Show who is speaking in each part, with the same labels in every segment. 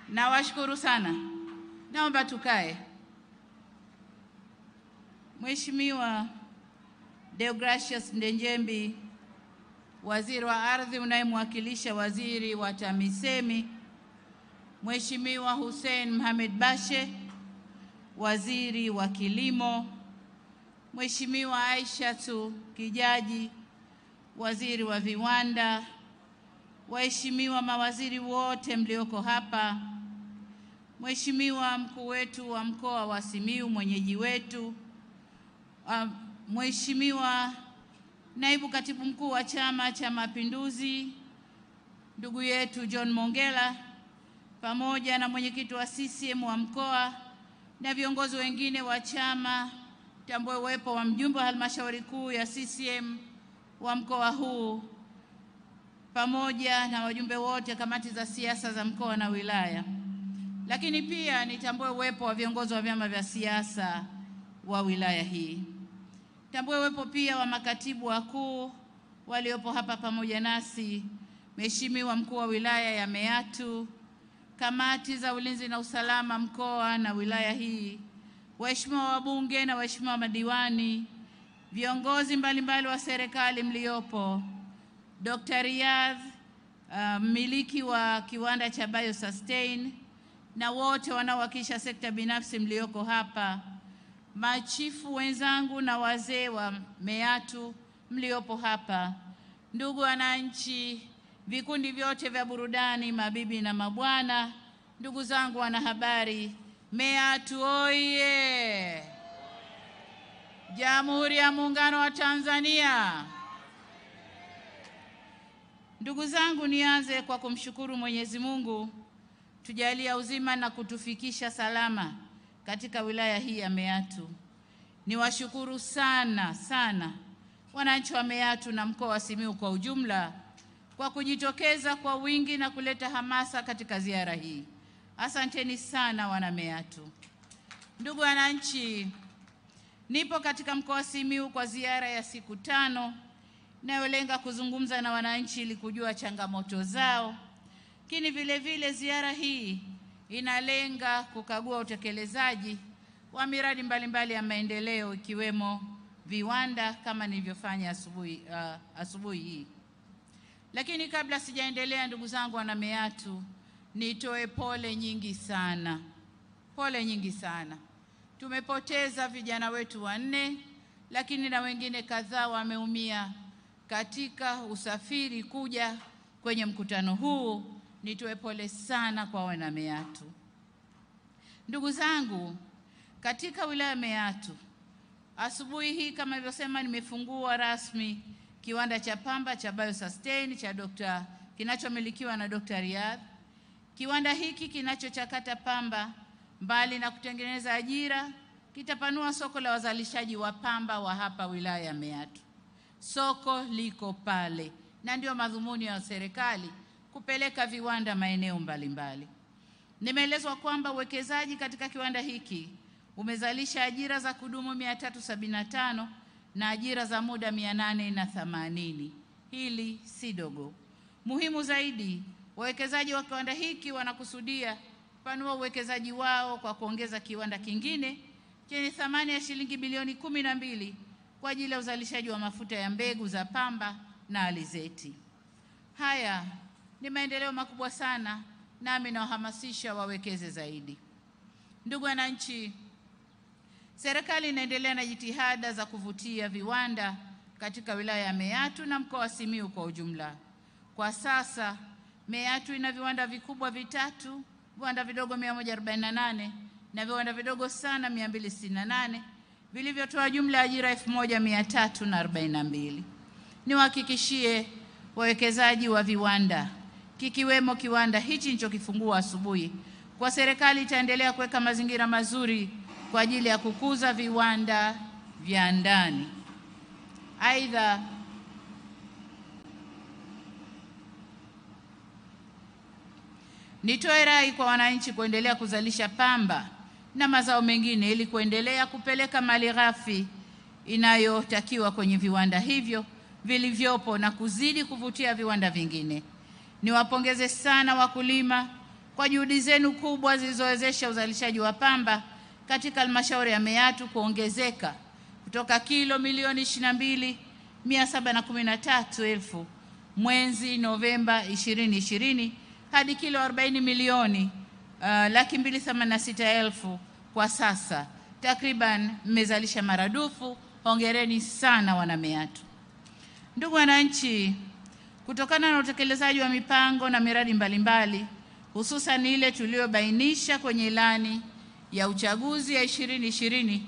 Speaker 1: Nawashukuru sana. Naomba tukae. Mheshimiwa Deogratius Ndejembi, Waziri wa Ardhi unayemwakilisha Waziri wa TAMISEMI, Mheshimiwa Hussein Mohamed Bashe, Waziri wa Kilimo, Mheshimiwa Aishatu Kijaji, Waziri wa Viwanda, waheshimiwa mawaziri wote mlioko hapa, Mheshimiwa mkuu wetu wa mkoa wa Simiyu, mwenyeji wetu, Mheshimiwa naibu katibu mkuu wa Chama cha Mapinduzi ndugu yetu John Mongela, pamoja na mwenyekiti wa CCM wa mkoa na viongozi wengine wa chama, tambue uwepo wa mjumbe wa halmashauri kuu ya CCM wa mkoa huu, pamoja na wajumbe wote kamati za siasa za mkoa na wilaya. Lakini pia nitambue uwepo wa viongozi wa vyama vya siasa wa wilaya hii. Tambue uwepo pia wa makatibu wakuu waliopo hapa pamoja nasi, Mheshimiwa mkuu wa wilaya ya Meatu, kamati za ulinzi na usalama mkoa na wilaya hii, waheshimiwa wabunge na waheshimiwa madiwani, viongozi mbalimbali wa serikali mliopo, Dr. Riyadh, mmiliki wa kiwanda cha BioSustain, na wote wanaowakilisha sekta binafsi mlioko hapa, machifu wenzangu na wazee wa Meatu mliopo hapa, ndugu wananchi, vikundi vyote vya burudani, mabibi na mabwana, ndugu zangu wanahabari, Meatu oye! Jamhuri ya Muungano wa Tanzania. Ndugu zangu, nianze kwa kumshukuru Mwenyezi Mungu tujalia uzima na kutufikisha salama katika wilaya hii ya Meatu. Niwashukuru sana sana wananchi wa Meatu na mkoa wa Simiyu kwa ujumla kwa kujitokeza kwa wingi na kuleta hamasa katika ziara hii. Asanteni sana wana Meatu. Ndugu wananchi, nipo katika mkoa wa Simiyu kwa ziara ya siku 5 inayolenga kuzungumza na wananchi ili kujua changamoto zao. Lakini vile vile ziara hii inalenga kukagua utekelezaji wa miradi mbalimbali ya maendeleo ikiwemo viwanda kama nilivyofanya asubuhi hii. Lakini kabla sijaendelea, ndugu zangu wana Meatu, nitoe pole nyingi sana. Pole nyingi sana. Tumepoteza vijana wetu 4, lakini na wengine kadhaa wameumia katika usafiri kuja kwenye mkutano huu. Nitoe pole sana kwa wana Meatu. Ndugu zangu, katika wilaya ya Meatu, asubuhi hii kama nilivyosema, nimefungua rasmi kiwanda cha pamba cha BioSustain cha kinachomilikiwa na Dr. Riyadh. Kiwanda hiki kinachochakata pamba, mbali na kutengeneza ajira, kitapanua soko la wazalishaji wa pamba wa hapa wilaya ya Meatu. Soko liko pale, na ndio madhumuni ya serikali kupeleka viwanda maeneo mbalimbali. Nimeelezwa kwamba uwekezaji katika kiwanda hiki umezalisha ajira za kudumu 375 na ajira za muda 880. Hili si dogo. Muhimu zaidi, wawekezaji wa kiwanda hiki wanakusudia panua uwekezaji wao kwa kuongeza kiwanda kingine chenye thamani ya shilingi bilioni 12 kwa ajili ya uzalishaji wa mafuta ya mbegu za pamba na alizeti. Haya ni maendeleo makubwa sana, nami nawahamasisha wawekeze zaidi. Ndugu wananchi, serikali inaendelea na jitihada za kuvutia viwanda katika wilaya ya Meatu na mkoa wa Simiyu kwa ujumla. Kwa sasa Meatu ina viwanda vikubwa 3, viwanda vidogo 148 na viwanda vidogo sana 268 vilivyotoa jumla ajira 1342. Niwahakikishie wawekezaji wa viwanda, kikiwemo kiwanda hichi nilichokifungua asubuhi, kwa serikali itaendelea kuweka mazingira mazuri kwa ajili ya kukuza viwanda vya ndani. Aidha, nitoe rai kwa wananchi kuendelea kuzalisha pamba na mazao mengine ili kuendelea kupeleka malighafi inayotakiwa kwenye viwanda hivyo vilivyopo na kuzidi kuvutia viwanda vingine. Niwapongeze sana wakulima kwa juhudi zenu kubwa zilizowezesha uzalishaji wa pamba katika halmashauri ya Meatu kuongezeka kutoka kilo milioni 22,713,000 mwezi Novemba 2020 hadi kilo 40 milioni 286,000 kwa sasa. Takriban mmezalisha maradufu. Hongereni sana wana Meatu. Ndugu wananchi, kutokana na utekelezaji wa mipango na miradi mbalimbali hususan ile tuliyobainisha kwenye ilani ya uchaguzi ya 2020,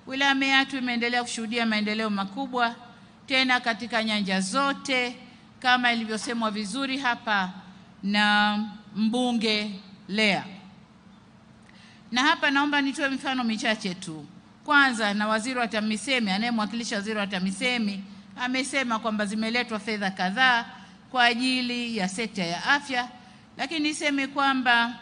Speaker 1: wilaya ya Meatu imeendelea kushuhudia maendeleo makubwa tena katika nyanja zote kama ilivyosemwa vizuri hapa na mbunge Lea. Na hapa naomba nitoe mifano michache tu. Kwanza, na waziri wa TAMISEMI, anayemwakilisha waziri wa TAMISEMI amesema kwamba zimeletwa fedha kadhaa kwa ajili ya sekta ya afya, lakini niseme kwamba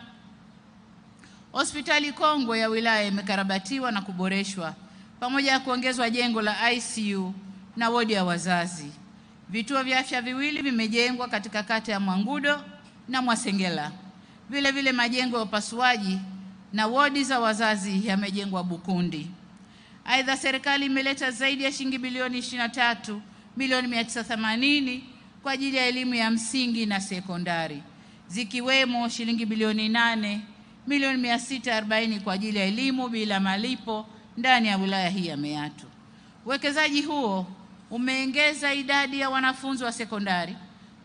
Speaker 1: hospitali kongwe ya wilaya imekarabatiwa na kuboreshwa pamoja na kuongezwa jengo la ICU na wodi ya wazazi. Vituo vya afya viwili vimejengwa katika kata ya Mwangudo na Mwasengela. Vile vile majengo ya upasuaji na wodi za wazazi yamejengwa Bukundi. Aidha, serikali imeleta zaidi ya shilingi bilioni 23,980,000 kwa ajili ya elimu ya msingi na sekondari, zikiwemo shilingi bilioni 8,640,000 kwa ajili ya elimu bila malipo ndani ya wilaya hii ya Meatu. Uwekezaji huo umeongeza idadi ya wanafunzi wa sekondari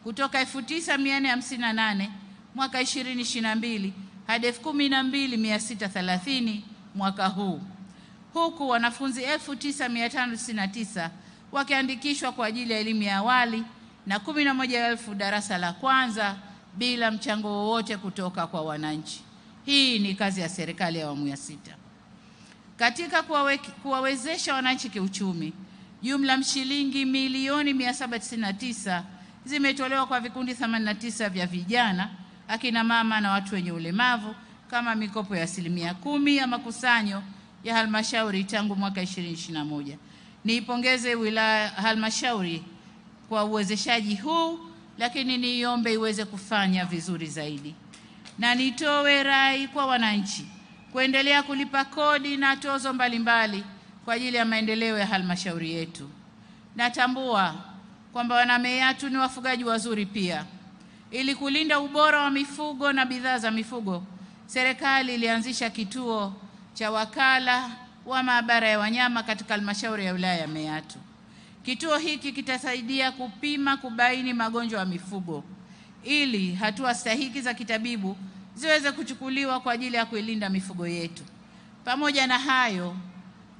Speaker 1: kutoka 9,458 mwaka 2022 hadi 12,630 mwaka huu, huku wanafunzi 9,599 wakiandikishwa kwa ajili ya elimu ya awali na 11,000 darasa la kwanza bila mchango wowote kutoka kwa wananchi. Hii ni kazi ya serikali ya awamu ya 6. Katika kuwawezesha wananchi kiuchumi, jumla shilingi milioni 799 zimetolewa kwa vikundi 89 vya vijana, akina mama na watu wenye ulemavu kama mikopo ya 10% ya makusanyo ya halmashauri tangu mwaka 2021. Niipongeze wilaya halmashauri kwa uwezeshaji huu, lakini niombe iweze kufanya vizuri zaidi. Na nitoe rai kwa wananchi kuendelea kulipa kodi na tozo mbalimbali kwa ajili ya maendeleo ya halmashauri yetu. Natambua kwamba wana Meatu ni wafugaji wazuri pia. Ili kulinda ubora wa mifugo na bidhaa za mifugo, serikali ilianzisha kituo cha wakala wa maabara ya wanyama katika halmashauri ya wilaya ya Meatu. Kituo hiki kitasaidia kupima, kubaini magonjwa ya mifugo ili hatua stahiki za kitabibu ziweze kuchukuliwa kwa ajili ya kuilinda mifugo yetu. Pamoja na hayo,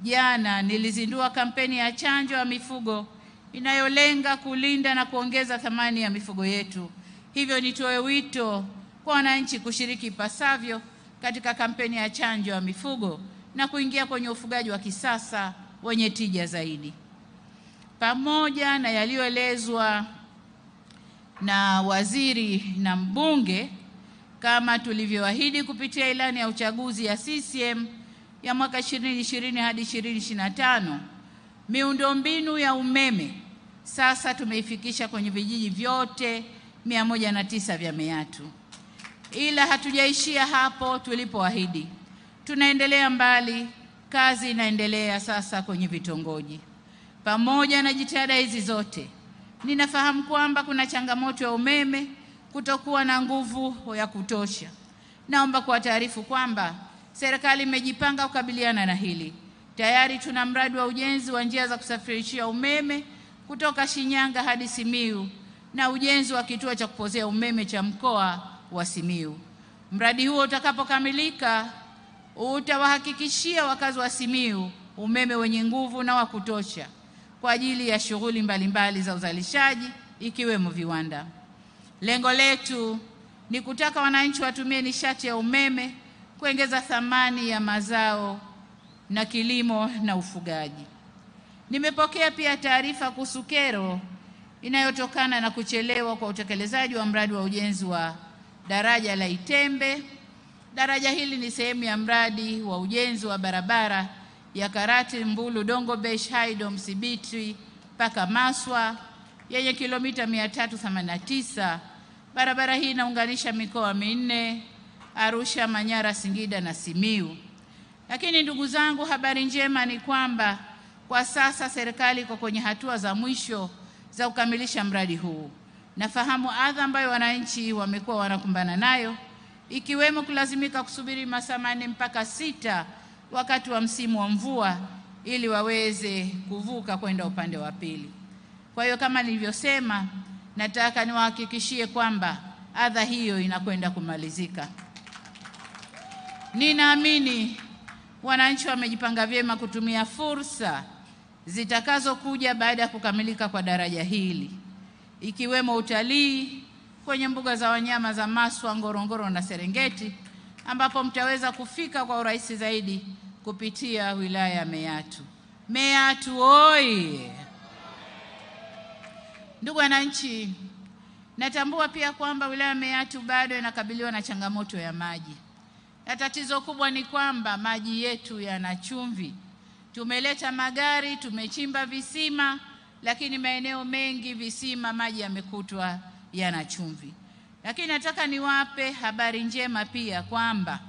Speaker 1: jana nilizindua kampeni ya chanjo ya mifugo inayolenga kulinda na kuongeza thamani ya mifugo yetu. Hivyo nitoe wito kwa wananchi kushiriki ipasavyo katika kampeni ya chanjo ya mifugo na kuingia kwenye ufugaji wa kisasa wenye tija zaidi. Pamoja na yaliyoelezwa na waziri na mbunge, kama tulivyoahidi kupitia ilani ya uchaguzi ya CCM ya mwaka 2020 hadi 2025, miundombinu ya umeme sasa tumeifikisha kwenye vijiji vyote 109 vya Meatu. Ila hatujaishia hapo tulipoahidi. Tunaendelea mbali, kazi inaendelea sasa kwenye vitongoji. Pamoja na jitihada hizi zote, ninafahamu kwamba kuna changamoto ya umeme kutokuwa na nguvu ya kutosha. Naomba kuwataarifu kwamba serikali imejipanga kukabiliana na hili. Tayari tuna mradi wa ujenzi wa njia za kusafirishia umeme kutoka Shinyanga hadi Simiyu na ujenzi wa kituo cha kupozea umeme cha mkoa wa Simiyu. Mradi huo utakapokamilika utawahakikishia wakazi wa Simiyu umeme wenye nguvu na wa kutosha kwa ajili ya shughuli mbalimbali za uzalishaji ikiwemo viwanda. Lengo letu ni kutaka wananchi watumie nishati ya umeme kuongeza thamani ya mazao na kilimo na ufugaji. Nimepokea pia taarifa kuhusu kero inayotokana na kuchelewa kwa utekelezaji wa mradi wa ujenzi wa daraja la Itembe. Daraja hili ni sehemu ya mradi wa ujenzi wa barabara ya Karati Mbulu Dongobesh Haido Msibiti mpaka Maswa yenye kilomita 389. Barabara hii inaunganisha mikoa minne Arusha, Manyara, Singida na Simiyu. Lakini ndugu zangu, habari njema ni kwamba kwa sasa serikali iko kwenye hatua za mwisho za kukamilisha mradi huu. Nafahamu adha ambayo wananchi wamekuwa wanakumbana nayo, ikiwemo kulazimika kusubiri masaa 4 mpaka 6 wakati wa msimu wa mvua ili waweze kuvuka kwenda upande wa pili. Kwa hiyo kama nilivyosema, nataka niwahakikishie kwamba adha hiyo inakwenda kumalizika. Ninaamini wananchi wamejipanga vyema kutumia fursa zitakazokuja baada ya kukamilika kwa daraja hili, ikiwemo utalii kwenye mbuga za wanyama za Maswa, Ngorongoro na Serengeti, ambapo mtaweza kufika kwa urahisi zaidi kupitia wilaya ya Meatu. Meatu oi! Ndugu wananchi, natambua pia kwamba wilaya ya Meatu bado inakabiliwa na changamoto ya maji. Na tatizo kubwa ni kwamba maji yetu yana chumvi. Tumeleta magari, tumechimba visima, lakini maeneo mengi visima maji yamekutwa yana chumvi. Lakini nataka niwape habari njema pia kwamba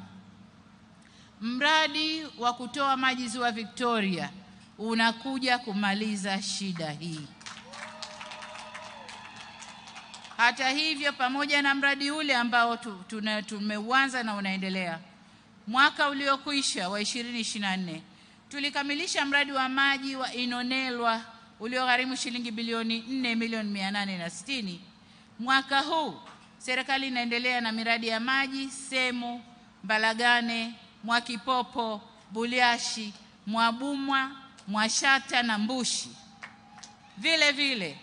Speaker 1: mradi wa kutoa maji Ziwa Victoria unakuja kumaliza shida hii. Hata hivyo, pamoja na mradi ule ambao tumeuanza na unaendelea, mwaka uliokwisha wa 2024 tulikamilisha mradi wa maji wa Inonelwa uliogharimu shilingi bilioni 4,860,000. Mwaka huu serikali inaendelea na miradi ya maji Semu, Mbalagane, Mwakipopo, Buliashi, Mwabumwa, Mwashata na Mbushi. Vile vile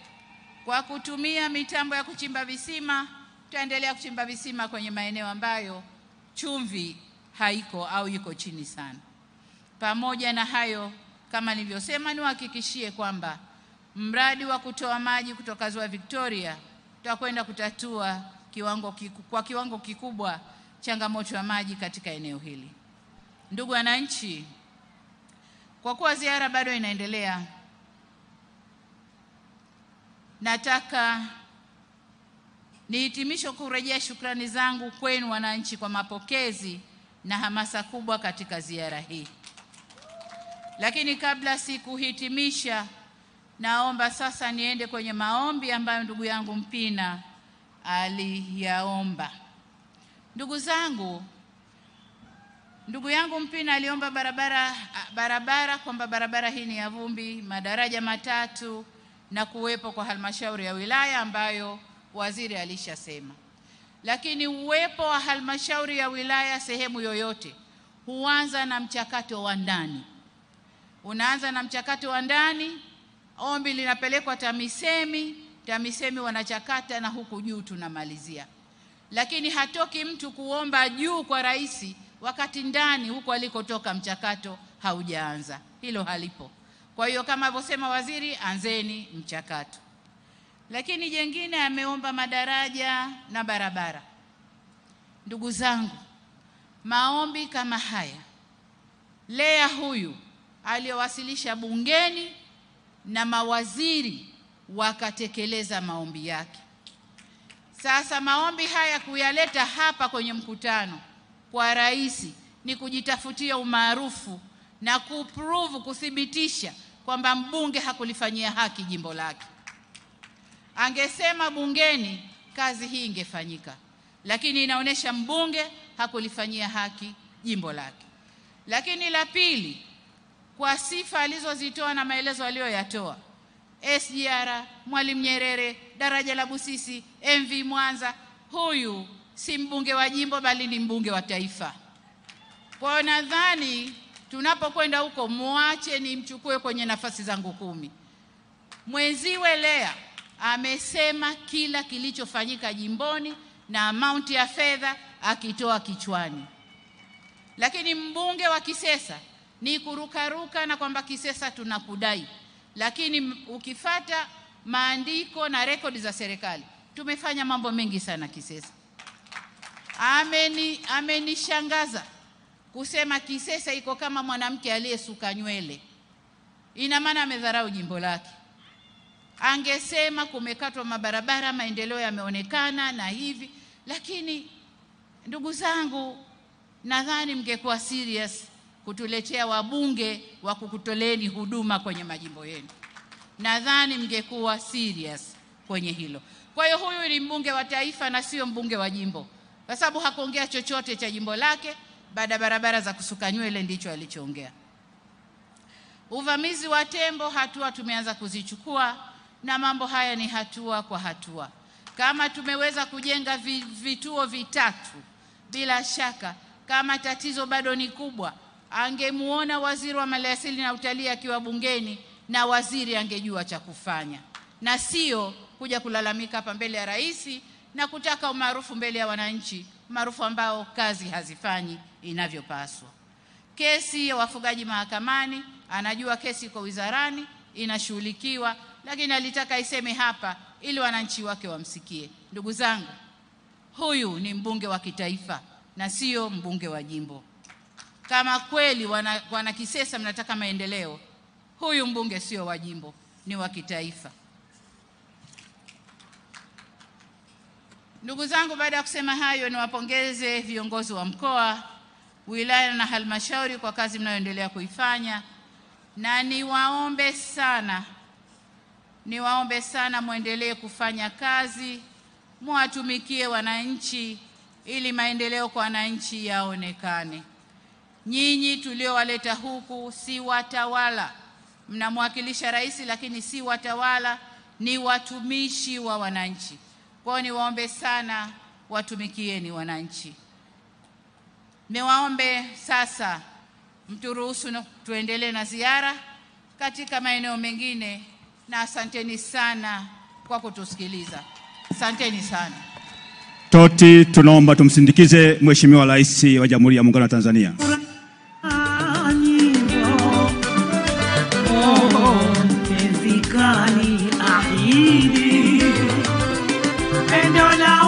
Speaker 1: kwa kutumia mitambo ya kuchimba visima, tutaendelea kuchimba visima kwenye maeneo ambayo chumvi haiko au iko chini sana. Pamoja na hayo, kama nilivyosema, niwahakikishie kwamba mradi wa kutoa maji kutoka Ziwa Victoria tutakwenda kutatua kwa kiwango kikubwa changamoto ya maji katika eneo hili. Ndugu wananchi, kwa kuwa ziara bado inaendelea, nataka nihitimishe kurejea shukrani zangu kwenu wananchi kwa mapokezi na hamasa kubwa katika ziara hii. Lakini kabla sikuhitimisha, naomba sasa niende kwenye maombi ambayo ndugu yangu Mpina aliyaomba. Ndugu zangu, ndugu yangu Mpina aliomba barabara kwamba barabara hii ni ya vumbi, madaraja matatu na kuwepo kwa halmashauri ya wilaya ambayo waziri alishasema. Lakini uwepo wa halmashauri ya wilaya sehemu yoyote huanza na mchakato wa ndani. Unaanza na mchakato wa ndani, ombi linapelekwa TAMISEMI wanachakata na huku juu tunamalizia. Lakini hatoki mtu kuomba juu kwa rais wakati ndani huko alikotoka mchakato haujaanza. Hilo halipo. Kwa hiyo kama alivyosema waziri, anzeni mchakato. Lakini jengine ameomba madaraja na barabara. Ndugu zangu, maombi kama haya Lea huyu aliyowasilisha bungeni na mawaziri wakatekeleza maombi yake. Sasa maombi haya kuyaleta hapa kwenye mkutano kwa rais ni kujitafutia umaarufu na kuthibitisha kwamba mbunge hakulifanyia haki jimbo lake. Angesema bungeni, kazi hii ingefanyika, lakini inaonesha mbunge hakulifanyia haki jimbo lake. Lakini la pili, kwa sifa alizozitoa na maelezo aliyoyatoa, SGR, Mwalimu Nyerere, daraja la Busisi, MV Mwanza, huyu si mbunge wa jimbo bali ni mbunge wa taifa. Kwa nadhani tunapokwenda huko muache nimchukue kwenye nafasi zangu 10. Mwenziwe Lea amesema kila kilichofanyika jimboni na amount ya fedha akitoa kichwani. Lakini mbunge wa Kisesa ni kurukaruka na kwamba Kisesa tunakudai. Lakini ukifata maandiko na rekodi za serikali, tumefanya mambo mengi sana Kisesa. Amenishangaza kusema Kisesa iko kama mwanamke aliyesuka nywele. Ina maana amedharau jimbo lake. Angesema kumekatwa mabarabara, maendeleo yameonekana na hivi, lakini Ndugu zangu, nadhani mngekuwa serious kutuletea wabunge wa kukutoleni huduma kwenye majimbo yenu. Nadhani mngekuwa serious kwenye hilo. Kwa hiyo huyu ni mbunge wa taifa na sio mbunge wa jimbo, kwa sababu hakuongea chochote cha jimbo lake. Baada barabara za kusuka nywele ndicho alichoongea. Uvamizi wa tembo, hatua tumeanza kuzichukua, na mambo haya ni hatua kwa hatua. Kama tumeweza kujenga vituo vitatu, bila shaka kama tatizo bado ni kubwa, angemuona waziri wa maliasili na utalii akiwa bungeni, na waziri angejua cha kufanya, na sio kuja kulalamika hapa mbele ya rais na kutaka umaarufu mbele ya wananchi, maarufu ambao kazi hazifanyi inavyopaswa. Kesi ya wafugaji mahakamani, anajua kesi iko wizarani inashughulikiwa, lakini alitaka iseme hapa ili wananchi wake wamsikie. Ndugu zangu, huyu ni mbunge wa kitaifa na sio mbunge wa jimbo. Kama kweli wana Kisesa mnataka maendeleo, huyu mbunge sio wa jimbo, ni wa kitaifa. Ndugu zangu, baada ya kusema hayo, niwapongeze viongozi wa mkoa, wilaya na halmashauri kwa kazi mnayoendelea kuifanya, na niwaombe sana muendelee kufanya kazi, muwatumikie wananchi ili maendeleo kwa wananchi yaonekane. Nyinyi tuliowaleta huku si watawala, mnamwakilisha rais lakini si watawala, ni watumishi wa wananchi. Kwa hiyo niwaombe sana, watumikieni wananchi. Niwaombe sasa mturuhusu tuendelee na ziara katika maeneo mengine, na asanteni sana kwa kutusikiliza. Asanteni sana.
Speaker 2: Toti, tunaomba tumsindikize Mheshimiwa Rais wa Jamhuri ya Muungano wa Tanzania.
Speaker 3: Ahidi, endo na